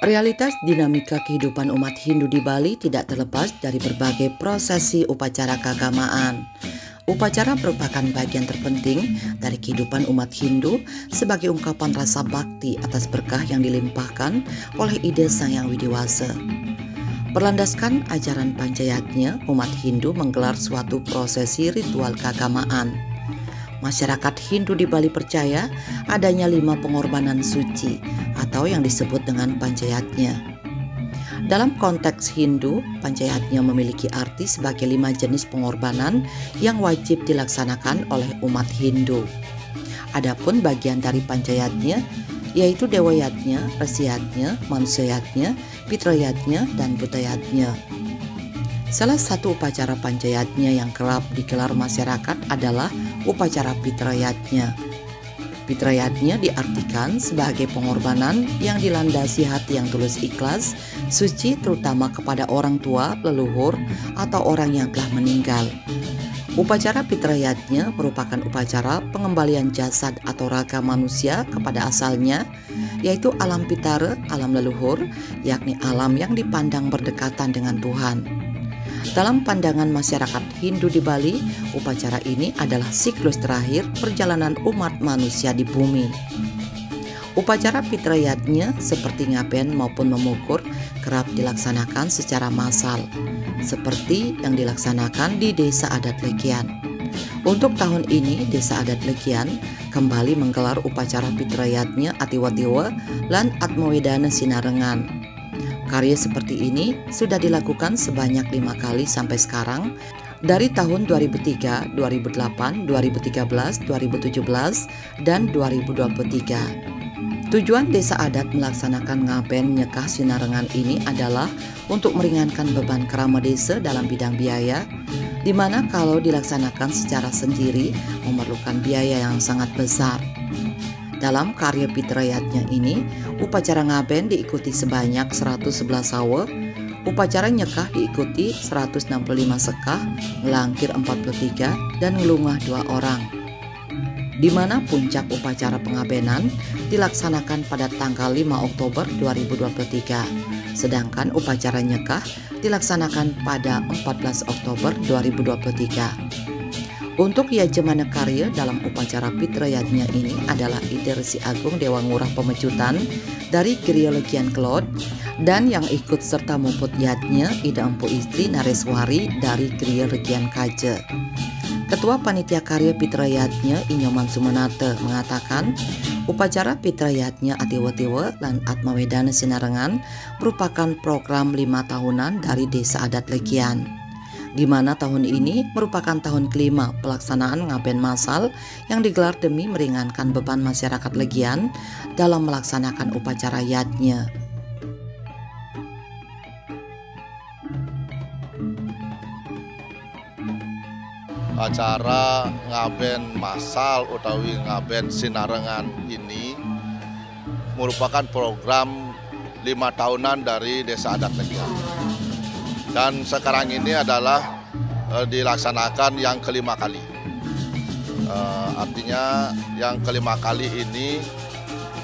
Realitas dinamika kehidupan umat Hindu di Bali tidak terlepas dari berbagai prosesi upacara keagamaan. Upacara merupakan bagian terpenting dari kehidupan umat Hindu sebagai ungkapan rasa bakti atas berkah yang dilimpahkan oleh ide Sang Yang Widiwasa. Berlandaskan ajaran Panchayatnya, umat Hindu menggelar suatu prosesi ritual keagamaan. Masyarakat Hindu di Bali percaya adanya 5 pengorbanan suci atau yang disebut dengan Panchayatnya. Dalam konteks Hindu, Panchayatnya memiliki arti sebagai 5 jenis pengorbanan yang wajib dilaksanakan oleh umat Hindu. Adapun bagian dari Panchayatnya yaitu Dewayatnya, Resiyatnya, Manusayatnya, Pitrayatnya, dan Bhutayatnya. Salah satu upacara Panchayatnya yang kerap digelar masyarakat adalah upacara Pitrayatnya. Pitrayatnya diartikan sebagai pengorbanan yang dilandasi hati yang tulus ikhlas, suci terutama kepada orang tua, leluhur, atau orang yang telah meninggal. Upacara Pitrayatnya merupakan upacara pengembalian jasad atau raga manusia kepada asalnya, yaitu alam pitara, alam leluhur, yakni alam yang dipandang berdekatan dengan Tuhan. Dalam pandangan masyarakat Hindu di Bali, upacara ini adalah siklus terakhir perjalanan umat manusia di bumi. Upacara Pitrayatnya seperti ngaben maupun memukur kerap dilaksanakan secara massal, seperti yang dilaksanakan di Desa Adat Legian. Untuk tahun ini, Desa Adat Legian kembali menggelar upacara Pitrayatnya Atiwatiwa lan Atmawedana Sinarengan. Karya seperti ini sudah dilakukan sebanyak 5 kali sampai sekarang, dari tahun 2003, 2008, 2013, 2017, dan 2023. Tujuan desa adat melaksanakan ngaben nyekah Sinarengan ini adalah untuk meringankan beban kerama desa dalam bidang biaya, di mana kalau dilaksanakan secara sendiri memerlukan biaya yang sangat besar. Dalam karya Pitrayatnya ini, upacara ngaben diikuti sebanyak 111 sawa, upacara nyekah diikuti 165 sekah, ngelangkir 43, dan ngelungah 2 orang. Di mana puncak upacara pengabenan dilaksanakan pada tanggal 5 Oktober 2023, sedangkan upacara nyekah dilaksanakan pada 14 Oktober 2023. Untuk Yajemana Karya dalam upacara Pitrayatnya ini adalah ide Resi Agung Dewa Ngurah Pemecutan dari Kriya Legian Kelod, dan yang ikut serta muput yatnya ide Empu Istri Nareswari dari Kriya Legian Kaje. Ketua Panitia Karya Pitrayatnya Inyoman Sumenate mengatakan upacara Pitrayatnya Atiwa-tiwa lan Atmawedana Sinarengan merupakan program 5 tahunan dari Desa Adat Legian, di mana tahun ini merupakan tahun kelima pelaksanaan ngaben massal yang digelar demi meringankan beban masyarakat Legian dalam melaksanakan upacara yatnya. Acara ngaben massal utawi ngaben Sinarengan ini merupakan program 5 tahunan dari Desa Adat Legian. Dan sekarang ini adalah dilaksanakan yang kelima kali. Artinya yang kelima kali ini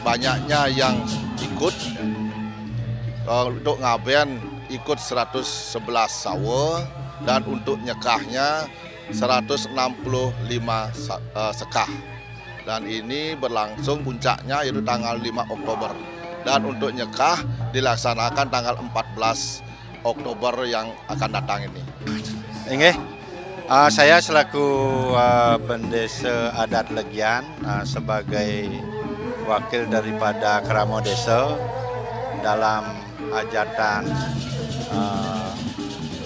banyaknya yang ikut. Untuk ngaben ikut 111 sawa dan untuk nyekahnya 165 sekah. Dan ini berlangsung puncaknya yaitu tanggal 5 Oktober. Dan untuk nyekah dilaksanakan tanggal 14 Oktober yang akan datang ini. Inge, saya selaku Pendesa Adat Legian sebagai wakil daripada Keramo Desa dalam hajatan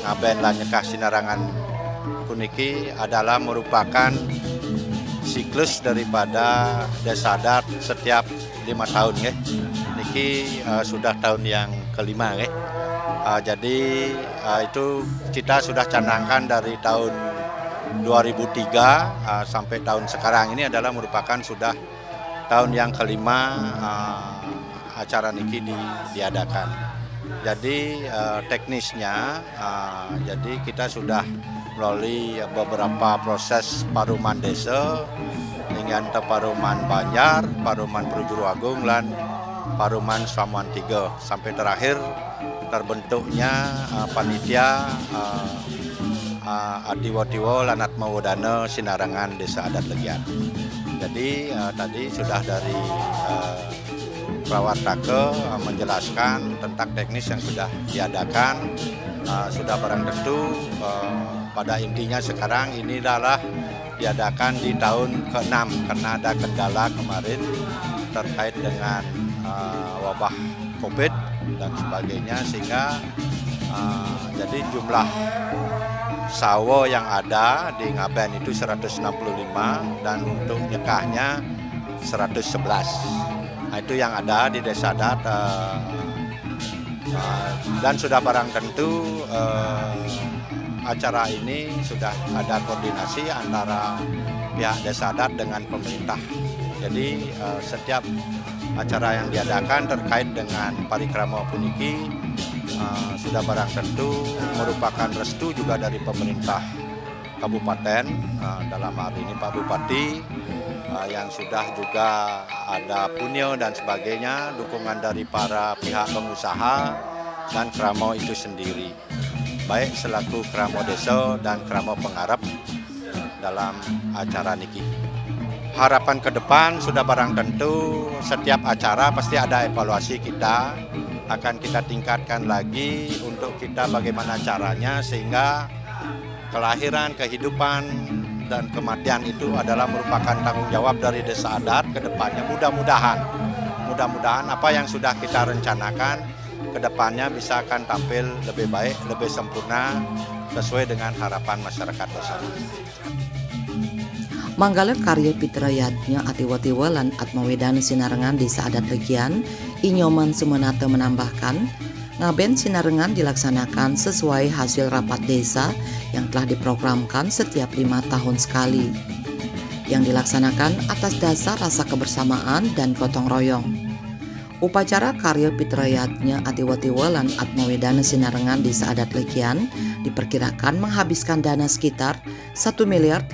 ngaben lan nyekah Sinarengan puniki adalah merupakan siklus daripada Desa Adat setiap 5 tahun nggih. niki sudah tahun yang kelima, jadi itu kita sudah canangkan dari tahun 2003 sampai tahun sekarang ini adalah merupakan sudah tahun yang kelima acara niki diadakan. Jadi teknisnya, jadi kita sudah melalui beberapa proses paruman desa dengan paruman Banjar, paruman Perujuru Agung, dan paruman Samuan 3 sampai terakhir terbentuknya panitia Adiwatiwo Lanat Mawodana Sinarangan Desa Adat Legian. Jadi tadi sudah dari Prawatake menjelaskan tentang teknis yang sudah diadakan, sudah barang tentu pada intinya sekarang ini adalah diadakan di tahun ke-6 karena ada kendala kemarin terkait dengan wabah COVID dan sebagainya, sehingga jadi jumlah sawo yang ada di Ngaben itu 165 dan untuk nyekahnya 111. Nah, itu yang ada di Desa Adat dan sudah barang tentu acara ini sudah ada koordinasi antara pihak Desa Adat dengan pemerintah. Jadi setiap acara yang diadakan terkait dengan parikrama puniki sudah barang tentu merupakan restu juga dari pemerintah kabupaten, dalam hal ini Pak Bupati, yang sudah juga ada punyo dan sebagainya, dukungan dari para pihak pengusaha dan kramo itu sendiri, baik selaku kramo desa dan kramo pengarap dalam acara niki. Harapan ke depan sudah barang tentu setiap acara pasti ada evaluasi, kita akan kita tingkatkan lagi untuk kita bagaimana caranya sehingga kelahiran, kehidupan, dan kematian itu adalah merupakan tanggung jawab dari Desa Adat ke depannya. Mudah-mudahan apa yang sudah kita rencanakan ke depannya bisa akan tampil lebih baik, lebih sempurna sesuai dengan harapan masyarakat Desa. Manggala karya Pitrayatnya Atiwatiwa lan Atmawedana Sinarengan Desa Adat Legian, Inyoman Sumenate menambahkan, Ngaben Sinarengan dilaksanakan sesuai hasil rapat desa yang telah diprogramkan setiap 5 tahun sekali, yang dilaksanakan atas dasar rasa kebersamaan dan gotong royong. Upacara karya Pitrayatnya Atiwatiwa lan Atmawedana Sinarengan Desa Adat Legian diperkirakan menghabiskan dana sekitar 1.800.000.000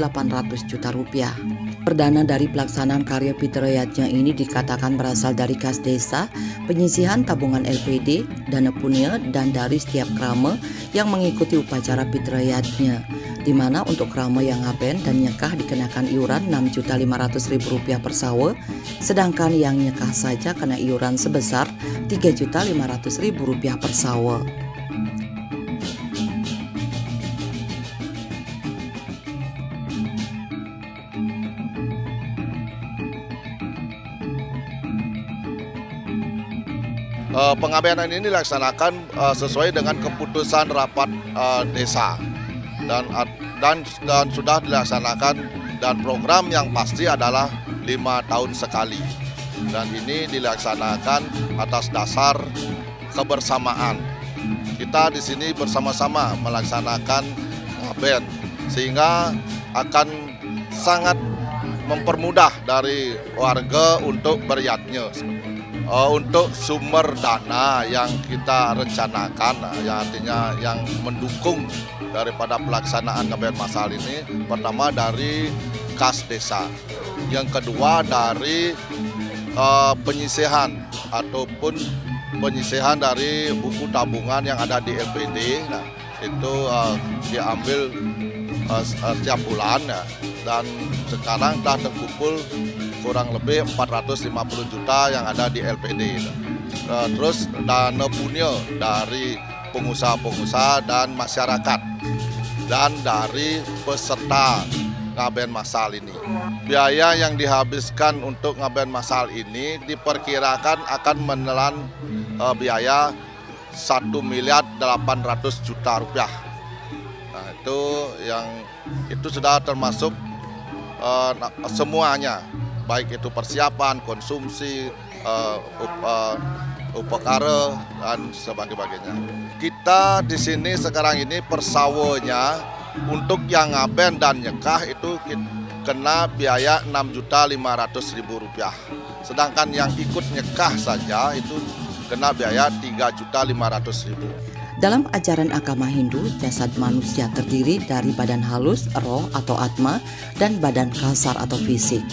rupiah. Perdana dari pelaksanaan karya Pitrayatnya ini dikatakan berasal dari kas desa, penyisihan tabungan LPD, dana punya, dan dari setiap krama yang mengikuti upacara Pitrayatnya, di mana untuk krama yang ngaben dan nyekah dikenakan iuran Rp6.500.000 per sawa, sedangkan yang nyekah saja kena iuran sebesar Rp3.500.000 per sawa. Pengabenan ini dilaksanakan sesuai dengan keputusan rapat desa dan sudah dilaksanakan, dan program yang pasti adalah 5 tahun sekali, dan ini dilaksanakan atas dasar kebersamaan. Kita di sini bersama-sama melaksanakan ngaben sehingga akan sangat mempermudah dari warga untuk beriatnya. Untuk sumber dana yang kita rencanakan, yang artinya yang mendukung daripada pelaksanaan ngaben masal ini, pertama dari kas desa, yang kedua dari penyisihan ataupun penyisihan dari buku tabungan yang ada di LPD. Nah, itu diambil setiap bulan, ya, dan sekarang telah terkumpul kurang lebih 450 juta yang ada di LPD. Terus dana punya dari pengusaha-pengusaha dan masyarakat, dan dari peserta ngaben masal ini. Biaya yang dihabiskan untuk ngaben masal ini diperkirakan akan menelan biaya Rp1.800.000.000. Nah, itu sudah termasuk semuanya, baik itu persiapan, konsumsi, upakara dan sebagainya. Kita di sini sekarang ini persawanya untuk yang ngaben dan nyekah itu kena biaya Rp6.500.000. Sedangkan yang ikut nyekah saja itu kena biaya Rp3.500.000. Dalam ajaran agama Hindu, jasad manusia terdiri dari badan halus, roh atau atma, dan badan kasar atau fisik.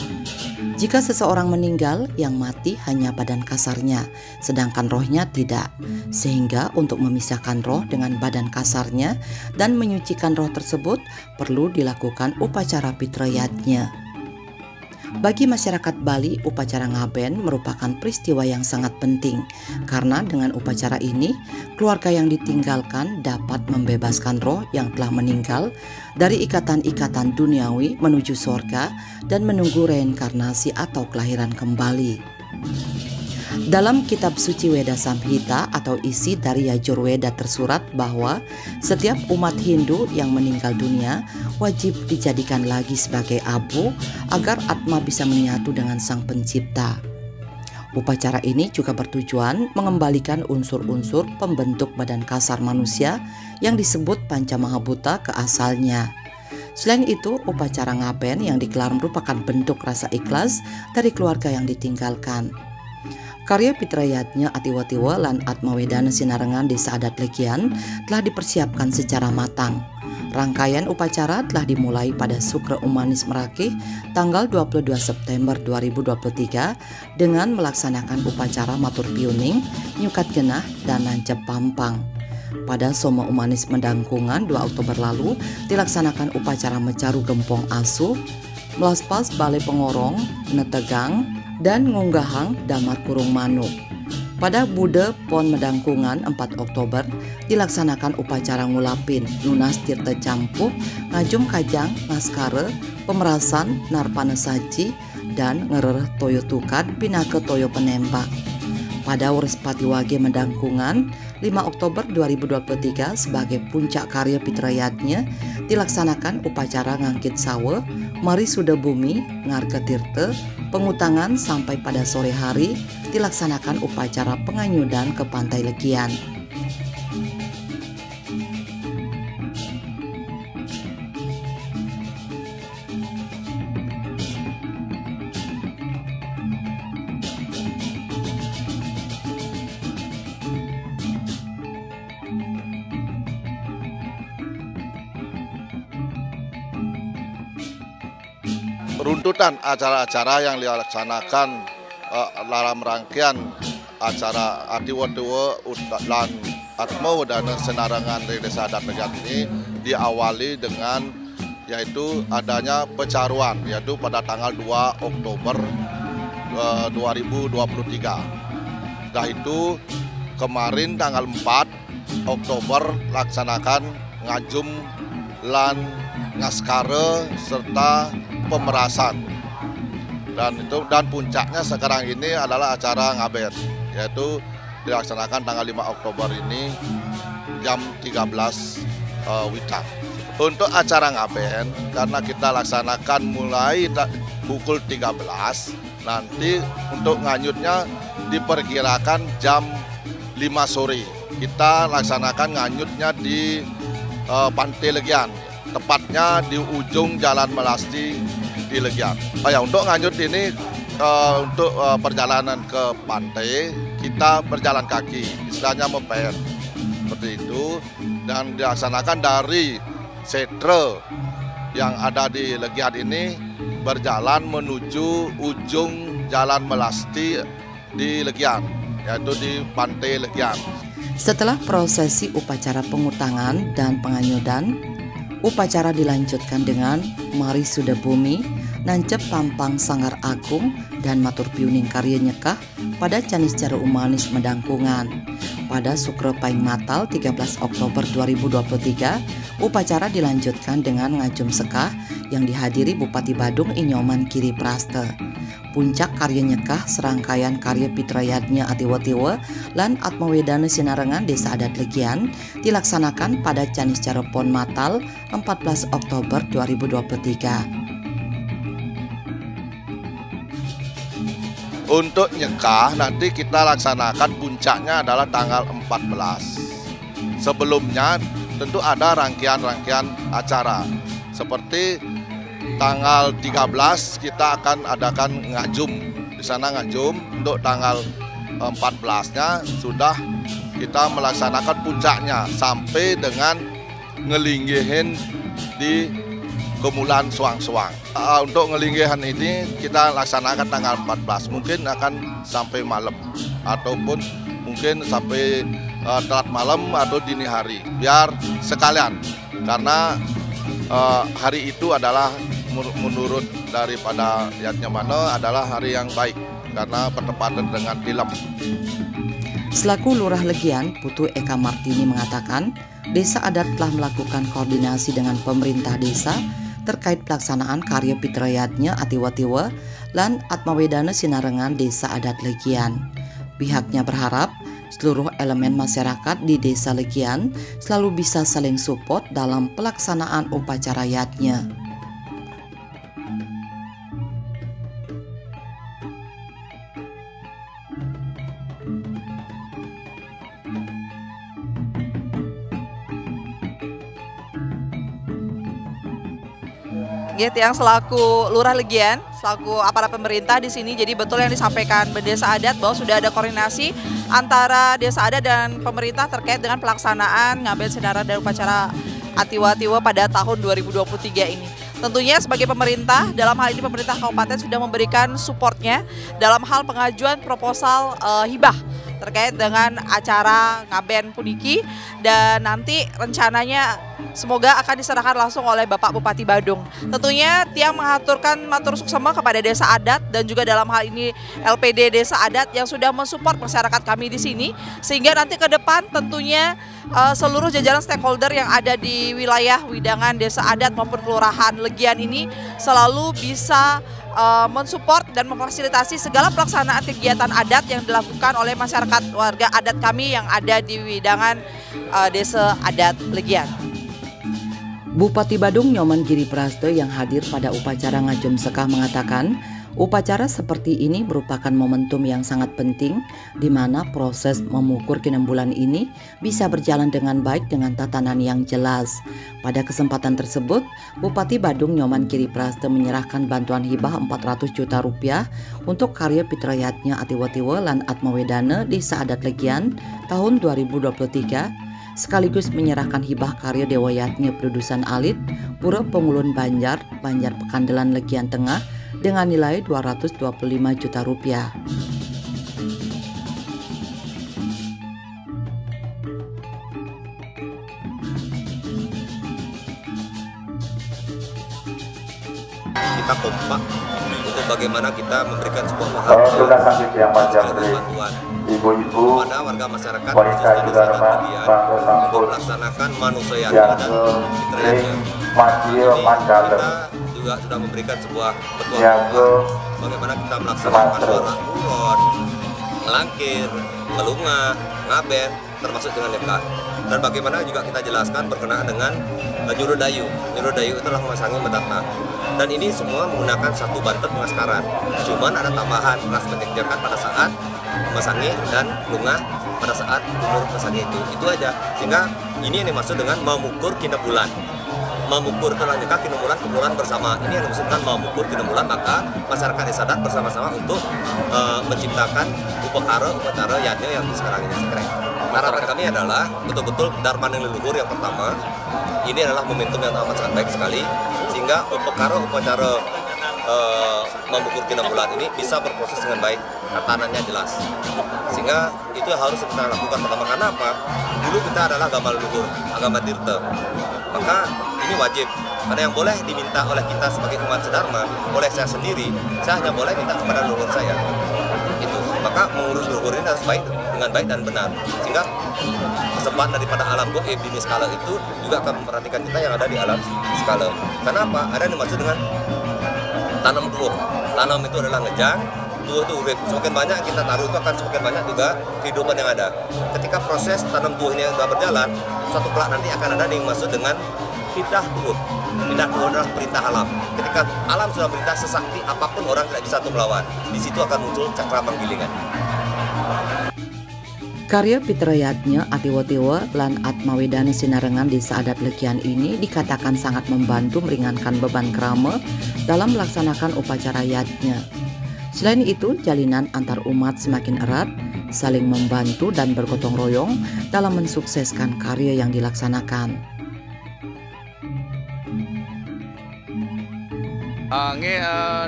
Jika seseorang meninggal, yang mati hanya badan kasarnya, sedangkan rohnya tidak. Sehingga untuk memisahkan roh dengan badan kasarnya dan menyucikan roh tersebut, perlu dilakukan upacara pitrayatnya. Bagi masyarakat Bali, upacara ngaben merupakan peristiwa yang sangat penting karena dengan upacara ini, keluarga yang ditinggalkan dapat membebaskan roh yang telah meninggal dari ikatan-ikatan duniawi menuju sorga dan menunggu reinkarnasi atau kelahiran kembali. Dalam kitab suci Weda Samhita atau isi dari Yajurweda tersurat bahwa setiap umat Hindu yang meninggal dunia wajib dijadikan lagi sebagai abu agar atma bisa menyatu dengan Sang Pencipta. Upacara ini juga bertujuan mengembalikan unsur-unsur pembentuk badan kasar manusia yang disebut Panca Mahabhuta ke asalnya. Selain itu, upacara ngaben yang digelar merupakan bentuk rasa ikhlas dari keluarga yang ditinggalkan. Karya pitrayatnya Atiwa-tiwa lan Atmawedana Sinarengan Desa Adat Legian telah dipersiapkan secara matang. Rangkaian upacara telah dimulai pada Sukra Umanis Merakih tanggal 22 September 2023 dengan melaksanakan upacara Matur Piuning, Nyukat Genah, dan Nancep Pampang. Pada Soma Umanis Mendangkungan 2 Oktober lalu dilaksanakan upacara Mecaru Gempong Asu, Melaspas Balai Pengorong, Netegang, dan Ngunggahang Damat Kurung Manuk. Pada Bude Pon Medangkungan 4 Oktober dilaksanakan upacara ngulapin, lunas tirta campuh, ngajum kajang, ngaskare, pemerasan, narpana saji, dan ngerereh toyo tukad pinake toyo penembak. Pada Urespati Wage Medangkungan 5 Oktober 2023 sebagai puncak karya pitrayatnya dilaksanakan upacara ngangkit sawe, Mari Suda Bumi, Ngarga Tirte, pengutangan sampai pada sore hari dilaksanakan upacara penganyudan ke Pantai Legian. Runtutan acara-acara yang dilaksanakan dalam rangkaian acara Atiwa-tiwa dan Atmawedana Sinarengan dari Desa Adat Legian ini diawali dengan yaitu adanya pecaruan yaitu pada tanggal 2 Oktober 2023. Setelah itu kemarin tanggal 4 Oktober laksanakan ngajum lan ngaskare serta pemerasan dan puncaknya sekarang ini adalah acara ngaben yaitu dilaksanakan tanggal 5 Oktober ini jam 13 WITA. Untuk acara ngaben karena kita laksanakan mulai pukul 13 nanti untuk nganyutnya diperkirakan jam 5 sore. Kita laksanakan nganyutnya di Pantai Legian, tepatnya di ujung Jalan Melasti di Legian. Untuk nganyut ini untuk perjalanan ke pantai kita berjalan kaki, istilahnya moped seperti itu, dan dilaksanakan dari setre yang ada di Legian ini berjalan menuju ujung Jalan Melasti di Legian, yaitu di Pantai Legian. Setelah prosesi upacara pengutangan dan penganyudan, upacara dilanjutkan dengan Mari Suda Bumi, Nancep Pampang Sanggar Agung, dan Matur Piuning Karya Nyekah pada Canis Cara Umanis Medangkungan. Pada Sukra Paing Matal 13 Oktober 2023, upacara dilanjutkan dengan ngajum sekah yang dihadiri Bupati Badung Inyoman Kiri Praste. Puncak karya nyekah serangkaian karya pitrayatnya Atiwa-tiwa lan Atmawedana Sinarengan Desa Adat Legian dilaksanakan pada Canis Cara Pon Matal 14 Oktober 2023. Untuk nyekah nanti kita laksanakan puncaknya adalah tanggal 14. Sebelumnya tentu ada rangkaian-rangkaian acara. Seperti tanggal 13 kita akan adakan ngajum. Di sana ngajum, untuk tanggal 14-nya sudah kita melaksanakan puncaknya sampai dengan ngelinggihin di Kemulan Suang-Suang. Untuk ngelinggihan ini kita laksanakan tanggal 14, mungkin akan sampai malam ataupun mungkin sampai telat malam atau dini hari, biar sekalian, karena hari itu adalah menurut daripada Yatnya Mano adalah hari yang baik karena bertepatan dengan film. Selaku Lurah Legian, Putu Eka Martini mengatakan, Desa Adat telah melakukan koordinasi dengan pemerintah desa terkait pelaksanaan karya Pitrayatnya Atiwatiwa lan Atmawedana Sinarengan Desa Adat Legian. Pihaknya berharap seluruh elemen masyarakat di Desa Legian selalu bisa saling support dalam pelaksanaan upacara yatnya. Gitu yang selaku Lurah Legian, selaku aparat pemerintah di sini, jadi betul yang disampaikan Desa Adat bahwa sudah ada koordinasi antara Desa Adat dan pemerintah terkait dengan pelaksanaan Ngaben Sinarengan dan upacara Atiwa-Tiwa pada tahun 2023 ini. Tentunya sebagai pemerintah, dalam hal ini pemerintah kabupaten sudah memberikan supportnya dalam hal pengajuan proposal hibah terkait dengan acara Ngaben Puniki, dan nanti rencananya semoga akan diserahkan langsung oleh Bapak Bupati Badung. Tentunya Tiang mengaturkan matur suksema kepada Desa Adat dan juga dalam hal ini LPD Desa Adat yang sudah mensupport masyarakat kami di sini, sehingga nanti ke depan tentunya seluruh jajaran stakeholder yang ada di wilayah Widangan Desa Adat maupun Kelurahan Legian ini selalu bisa mensupport dan memfasilitasi segala pelaksanaan kegiatan adat yang dilakukan oleh masyarakat warga adat kami yang ada di Widangan Desa Adat Legian. Bupati Badung Nyoman Giri Prasto yang hadir pada upacara Ngajum Sekah mengatakan, upacara seperti ini merupakan momentum yang sangat penting di mana proses mengukur kinambulan ini bisa berjalan dengan baik dengan tatanan yang jelas. Pada kesempatan tersebut, Bupati Badung Nyoman Giri Prasto menyerahkan bantuan hibah 400 juta rupiah untuk karya Pitrayatnya Atiwa-Tiwa lan Atmawedana Desa Adat Legian tahun 2023, sekaligus menyerahkan hibah karya Dewayatnya Produsen Alit Pura Pengulun Banjar Pekandelan Legian Tengah dengan nilai 225 juta rupiah. Kita kompak untuk bagaimana kita memberikan sebuah bantuan ibu-ibu, kepada warga masyarakat wanita juga untuk melaksanakan manusia dan fitrayatnya. Kita juga sudah memberikan sebuah petualangan bagaimana kita melaksanakan warak kulon, melangkir, melungah, ngaben, termasuk dengan nikah. Dan bagaimana juga kita jelaskan berkenaan dengan nyuruh dayu. Nyuruh dayu itulah memasangi medakna. Dan ini semua menggunakan satu bantet pengaskaran. Cuman ada tambahan kelas menjejakan pada saat memasangi dan lungah pada saat umur memasangi itu aja. Sehingga ini yang dimaksud dengan memukur kinambulan. Memukur telah nikah kinambulan bersama. Ini yang dimaksudkan memukur kinambulan, maka masyarakat Desa Adat bersama-sama untuk menciptakan upacara yatnya yang sekarang ini sekeren. Harapan kami adalah betul-betul darmaning leluhur yang pertama. Ini adalah momentum yang amat sangat baik sekali, sehingga upacara membukur kinambulan ini bisa berproses dengan baik, tatanannya jelas. Sehingga itu harus kita lakukan pertama. Karena apa? Dulu kita adalah agama leluhur, agama Tirta. Maka ini wajib. Karena yang boleh diminta oleh kita sebagai umat sedharma, oleh saya sendiri, saya hanya boleh minta kepada leluhur saya. Itu. Maka mengurus leluhur ini harus baik, dengan baik dan benar. Sehingga kesempatan daripada alam gaib di skala itu juga akan memperhatikan kita yang ada di alam skala. Karena apa? Ada yang dimaksud dengan tanam tuh. Tanam itu adalah ngejang, tuh itu urip. Semakin banyak kita taruh itu akan semakin banyak juga kehidupan yang ada. Ketika proses tanam tuh ini sudah berjalan, suatu kelak nanti akan ada yang dimaksud dengan pindah turun. Pindah turun adalah perintah alam. Ketika alam sudah perintah sesakti apapun orang tidak bisa untuk melawan. Di situ akan muncul cakra penggilingan. Karya Pitrayatnya Atiwa-tiwa lan Atmawedana Sinarengan Desa Adat Legian ini dikatakan sangat membantu meringankan beban krama dalam melaksanakan upacara yatnya. Selain itu, jalinan antar umat semakin erat, saling membantu dan bergotong royong dalam mensukseskan karya yang dilaksanakan.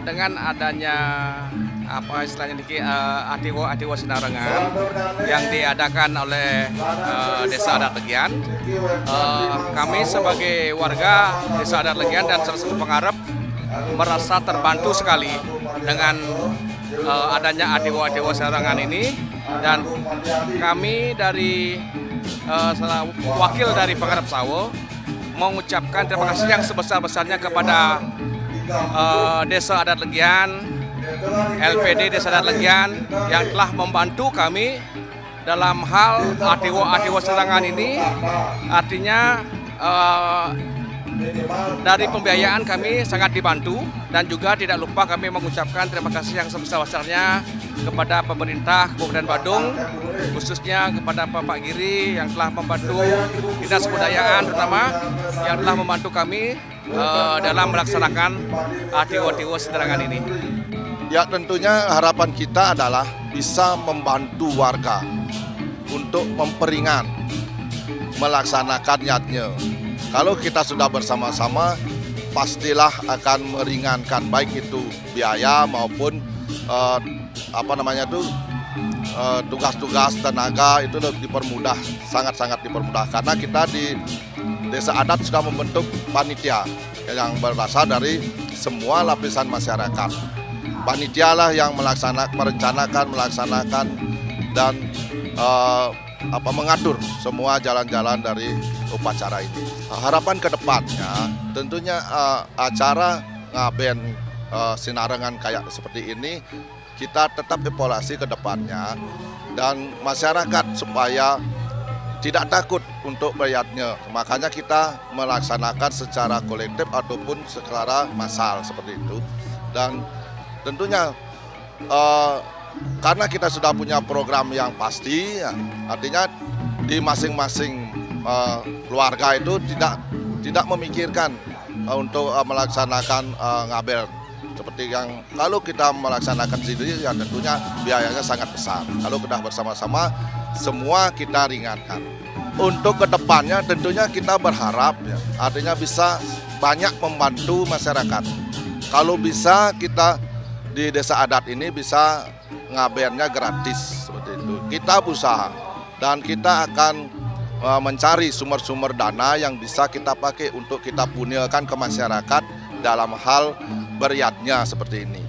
Dengan adanya istilahnya Atiwa Sinarengan yang diadakan oleh Desa Adat Legian, kami sebagai warga Desa Adat Legian dan salah satu pengarep merasa terbantu sekali dengan adanya Atiwa Sinarengan ini, dan kami dari wakil dari pengarep Sawo mengucapkan terima kasih yang sebesar-besarnya kepada Desa Adat Legian, LPD Desa Adat Legian yang telah membantu kami dalam hal Atiwa Sinarengan ini. Artinya dari pembiayaan kami sangat dibantu, dan juga tidak lupa kami mengucapkan terima kasih yang sebesar-besarnya kepada pemerintah Kabupaten Badung, khususnya kepada Bapak Giri yang telah membantu Dinas Kebudayaan terutama yang telah membantu kami dalam melaksanakan Atiwa Sinarengan ini. Ya, tentunya harapan kita adalah bisa membantu warga untuk memperingan melaksanakan yatnya. Kalau kita sudah bersama-sama, pastilah akan meringankan baik itu biaya maupun tugas-tugas tenaga itu lebih dipermudah, sangat-sangat dipermudah, karena kita di Desa Adat sudah membentuk panitia yang berasal dari semua lapisan masyarakat. Panitia lah yang merencanakan, melaksanakan, dan mengatur semua jalan-jalan dari upacara ini. Harapan ke depannya tentunya acara ngaben Sinarengan kayak seperti ini kita tetap evaluasi ke depannya, dan masyarakat supaya tidak takut untuk melihatnya. Makanya kita melaksanakan secara kolektif ataupun secara massal seperti itu. Dan tentunya karena kita sudah punya program yang pasti, ya, artinya di masing-masing keluarga itu tidak memikirkan untuk melaksanakan ngabel seperti yang kalau kita melaksanakan sendiri, ya tentunya biayanya sangat besar. Kalau kita bersama-sama, semua kita ringankan. Untuk kedepannya tentunya kita berharap, ya, artinya bisa banyak membantu masyarakat. Kalau bisa kita di Desa Adat ini bisa ngabennya gratis seperti itu. Kita berusaha dan kita akan mencari sumber-sumber dana yang bisa kita pakai untuk kita punyakan ke masyarakat dalam hal beryatnya seperti ini.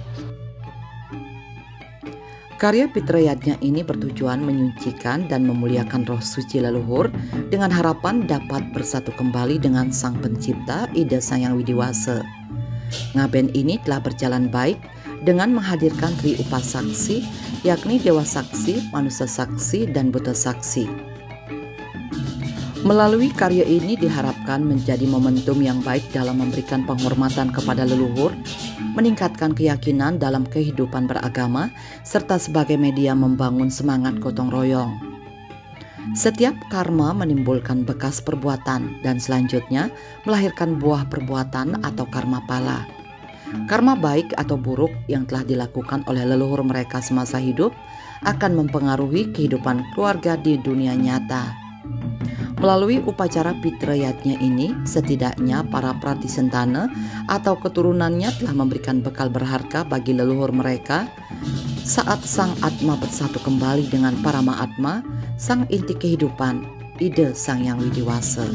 Karya Pitrayatnya ini bertujuan menyucikan dan memuliakan roh suci leluhur dengan harapan dapat bersatu kembali dengan Sang Pencipta Ida Sang Yang Widiwasa. Ngaben ini telah berjalan baik dengan menghadirkan Tri Upasaksi, yakni Dewa Saksi, Manusia Saksi, dan Buta Saksi. Melalui karya ini diharapkan menjadi momentum yang baik dalam memberikan penghormatan kepada leluhur, meningkatkan keyakinan dalam kehidupan beragama, serta sebagai media membangun semangat gotong royong. Setiap karma menimbulkan bekas perbuatan dan selanjutnya melahirkan buah perbuatan atau karma pala. Karma baik atau buruk yang telah dilakukan oleh leluhur mereka semasa hidup akan mempengaruhi kehidupan keluarga di dunia nyata. Melalui upacara Pitrayatnya ini, setidaknya para Pratisentana atau keturunannya telah memberikan bekal berharga bagi leluhur mereka saat Sang Atma bersatu kembali dengan Parama Atma, Sang Inti Kehidupan, Ida Sang Yang Widiwasa.